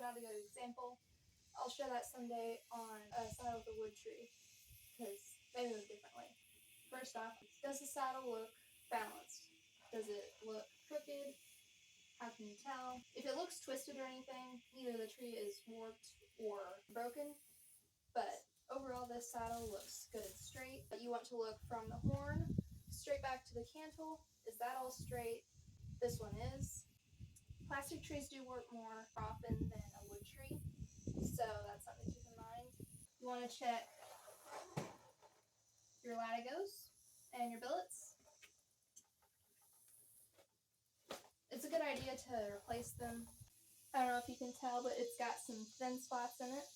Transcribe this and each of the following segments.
not a good example. I'll show that someday on a saddle with a wood tree, because they move differently. First off, does the saddle look balanced? Does it look crooked? How can you tell? If it looks twisted or anything, either the tree is warped or broken, but overall this saddle looks good and straight. You want to look from the horn straight back to the cantle. Is that all straight? This one is. Plastic trees do warp more often than a wood tree, so that's something to keep in mind. You want to check your latigos and your billets. It's a good idea to replace them. I don't know if you can tell, but it's got some thin spots in it.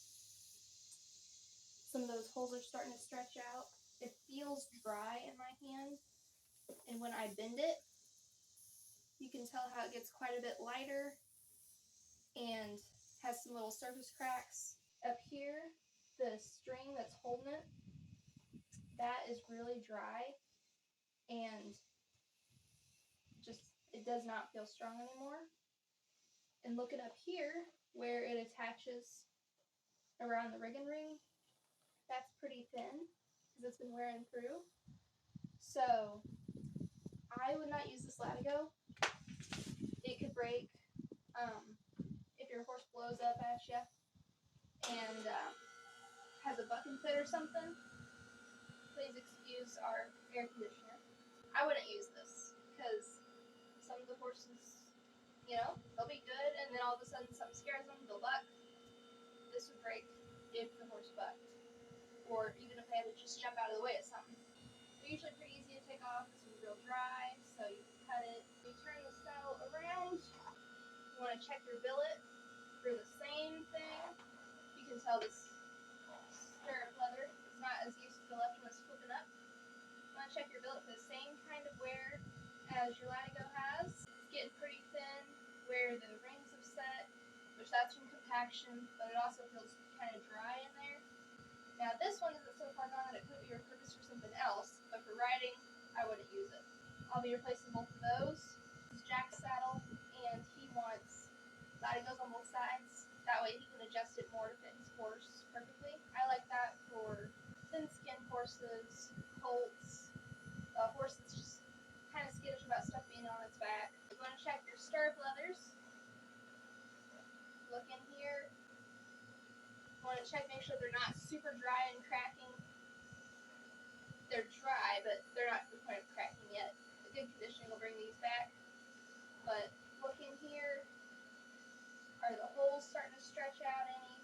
Some of those holes are starting to stretch out. It feels dry in my hand, and when I bend it, you can tell how it gets quite a bit lighter and has some little surface cracks. Up here, the string that's holding it, that is really dry, and just it does not feel strong anymore. And looking up here where it attaches around the rigging ring, that's pretty thin because it's been wearing through. So I would not use this latigo. It could break if your horse blows up at you and has a bucking fit or something. Please excuse our air conditioner. I wouldn't use this because some of the horses, they'll be good, and then all of a sudden something scares them, they'll buck. This would break if the horse bucked, or even if they had to just jump out of the way of something. They're usually pretty easy to take off. This one's real dry, so you can cut it. You turn the saddle around. You want to check your billet for the same thing. You can tell this stirrup leather is not as used to the left one, it's flipping up. You want to check your billet for the same kind of wear as your latigo has. It's getting pretty thin where the rings have set, which that's from compaction, but it also feels kind of dry in there. Now this one isn't so far gone that it could be repurposed for something else, but for riding, I wouldn't use it. I'll be replacing both of those. This is Jack's saddle, and he wants latigos on both sides. That way he can adjust it more to fit his horse perfectly. I like that for thin-skinned horses, colts, a horse that's just kind of skittish about stuff being on its back. You want to check your stirrup leathers. Look in here. You want to check, make sure they're not super dry and cracking. They're dry, but they're not to the point of cracking yet. A good conditioning will bring these back. But look in here. Are the holes starting to stretch out any?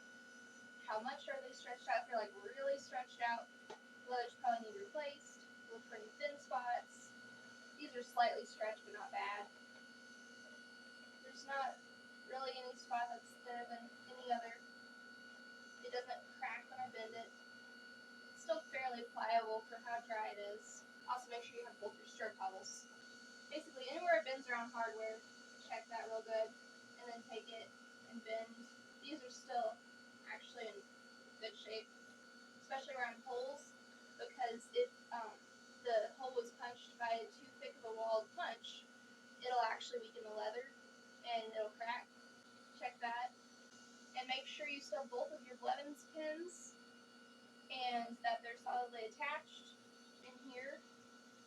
How much are they stretched out? If they're like really stretched out, the leathers probably need replaced. Look for any thin spots. These are slightly stretched, but not bad. There's not really any spot that's thinner than any other. It doesn't crack when I bend it. It's still fairly pliable for how dry it is. Also make sure you have both your stirrup hobbles. Basically anywhere it bends around hardware, check that real good, and then take it and bend. These are still actually in good shape, especially around holes, because if the hole was punched by too thick of a walled punch, it'll actually weaken the leather and it'll crack. Check that. And make sure you still both of your Blevins pins and that they're solidly attached in here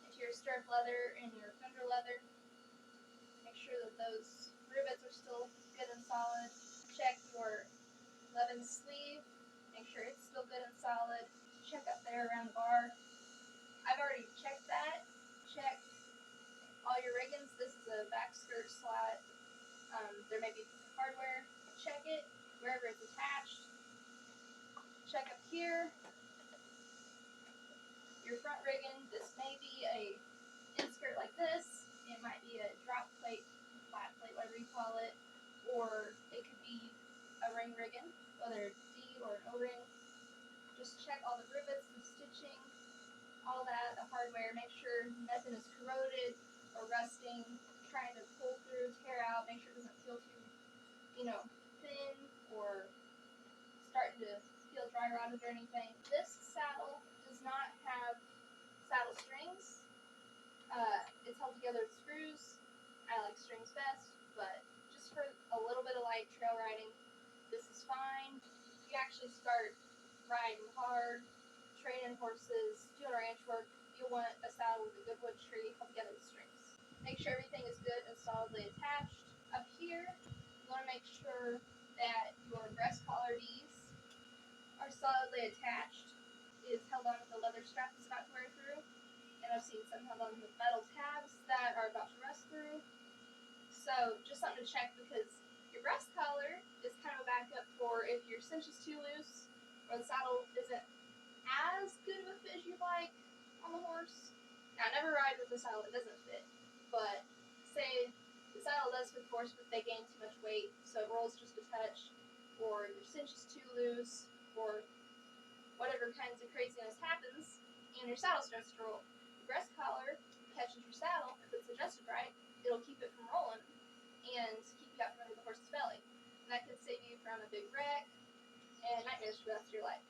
into your stirrup leather and your fender leather. Make sure that those rivets are still good and solid. Check your Blevins sleeve. Make sure it's still good and solid. Check up there around the bar. I've already checked that. Check all your riggins. This is a back skirt slot. There may be hardware. Check it wherever it's attached. Check up here. Your front rigging. This may be a inskirt like this. It might be a drop plate, flat plate, whatever you call it, or it could be a ring rigging, whether it's D or an O-ring. Just check all the rivets, the stitching, all that, the hardware. Make sure nothing is corroded or rusting, trying to pull through, tear out. Make sure it doesn't feel too, thin or starting to feel dry rotted or anything. This saddle does not have saddle strings. It's held together with screws. I like strings best, but just for a little bit of light trail riding, this is fine. You actually start riding hard, training horses, doing ranch work. You'll want a saddle with a good wood tree held together with strings. Make sure everything is good and solidly attached. Up here, you want to make sure that your breast collar beads are solidly attached. It is held on with a leather strap that's about to wear through. And I've seen some held on with metal tabs that are about to rust through. So just something to check, because your breast collar is kind of a backup for if your cinch is too loose or the saddle isn't as good of a fit as you'd like on the horse. Now, never ride with a saddle that doesn't fit, but say the saddle does fit the horse, but they gain too much weight, so it rolls just a touch, or your cinch is too loose, or whatever kinds of craziness happens, and your saddle starts to roll. The breast collar catches your saddle. If it's adjusted right, it'll keep it from rolling and keep you out from under the horse's belly. And that could save you from a big wreck and nightmares for the rest of your life.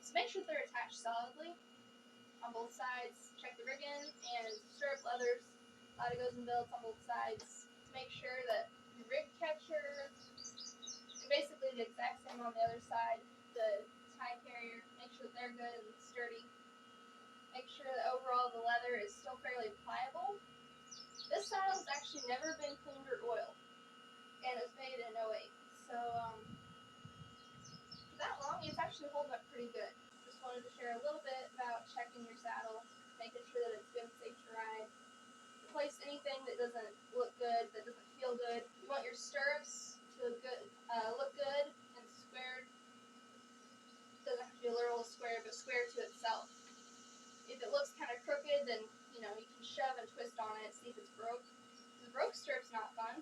So make sure they're attached solidly on both sides. Check the rigging and stirrup leathers, latigos and belts on both sides to make sure that the rig catcher, and basically the exact same on the other side, the tie carrier, make sure that they're good and sturdy. Make sure that overall the leather is still fairly pliable. This saddle has actually never been cleaned or oiled, and it was made in 08. So for that long, it's actually holding up pretty good. Just wanted to share a little bit about checking your saddle, making sure that it's good and safe to ride. Replace anything that doesn't look good, that doesn't feel good. You want your stirrups to look good and squared. It doesn't have to be a literal square, but square to itself. If it looks kind of crooked, then you can shove and twist on it, see if it's broke. The broke stirrup's not fun.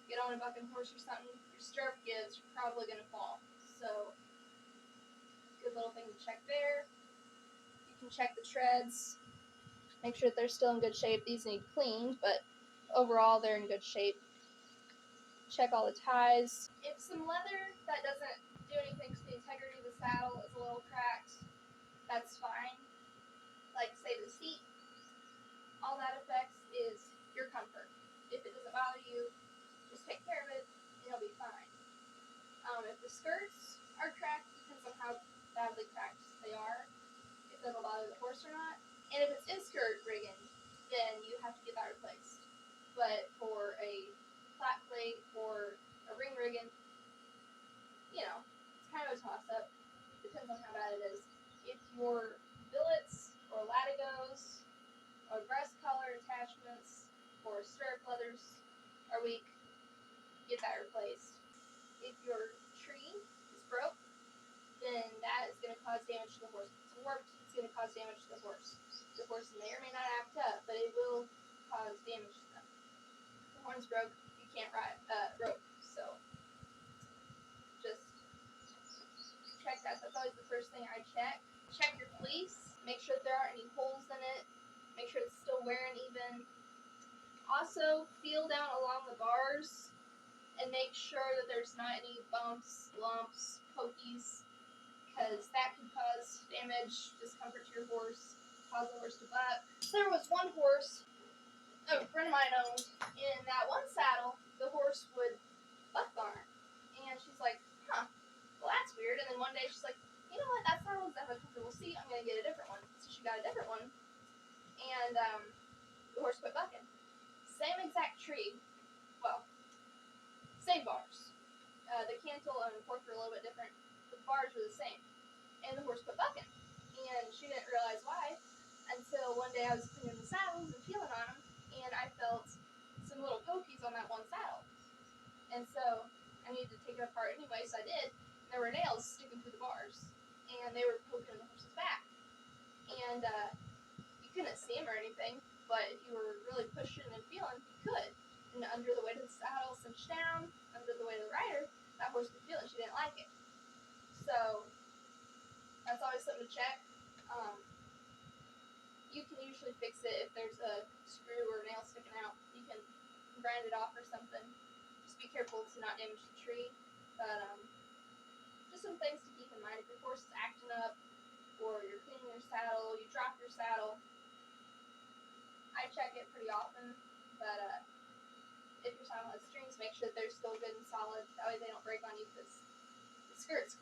Get on a bucking horse or something, your stirrup gives, you're probably going to fall. So, good little thing to check there. You can check the treads, make sure that they're still in good shape. These need cleaned, but overall they're in good shape. Check all the ties. If some leather that doesn't do anything to the integrity of the saddle is a little cracked, that's fine. Like, say, the seat, all that affects is your comfort. If it doesn't bother you, just take care of it, and you'll be fine. If the skirts are cracked, depends on how badly cracked they are, if that'll bother the horse or not. And if it's in-skirt rigging, then you have to get that replaced. But for a flat plate or a ring rigging, it's kind of a toss-up. Depends on how bad it is. If your billets or latigos or breast collar attachments or stirrup leathers are weak, get that replaced. If your tree is broke, then that is going to cause damage to the horse. If it's warped, it's going to cause damage to the horse. The horse may or may not act up, but it will cause damage to them. If the horn's broke, you can't ride rope. So just check that. That's always the first thing I check. Check your fleece. Make sure that there aren't any holes in it. Make sure it's still wearing even. Also, feel down along the bars and make sure that there's not any bumps, lumps, pokies, because that could cause damage, discomfort to your horse, cause the horse to buck. There was one horse a friend of mine owned, in that one saddle, the horse would buck on her. And she's like, well, that's weird. And then one day she's like, you know what, that saddle doesn't have a comfortable seat, I'm going to get a different one. So she got a different one, and the horse quit bucking. Same exact tree, well, same bars. The cantle and fork were a little bit different, but the bars were the same. And the horse quit bucking. And she didn't realize why until one day I was cleaning the saddles and feeling on them, and I felt some little pokies on that one saddle. And so I needed to take it apart anyway, so I did. And there were nails sticking through the bars, and they were poking in the horse's back. And you couldn't see them or anything, but if you were really pushing and feeling, you could. And under the weight of the saddle cinched down, under the weight of the rider, that horse could feel it. She didn't like it. So that's always something to check. You can usually fix it if there's a screw or a nail sticking out. You can grind it off or something. Just be careful to not damage the tree. But just some things to keep in mind. If your horse is acting up, or you're cleaning your saddle, you drop your saddle, I check it pretty often. But if your saddle has strings, make sure that they're still good and solid. That way they don't break on you, because skirts.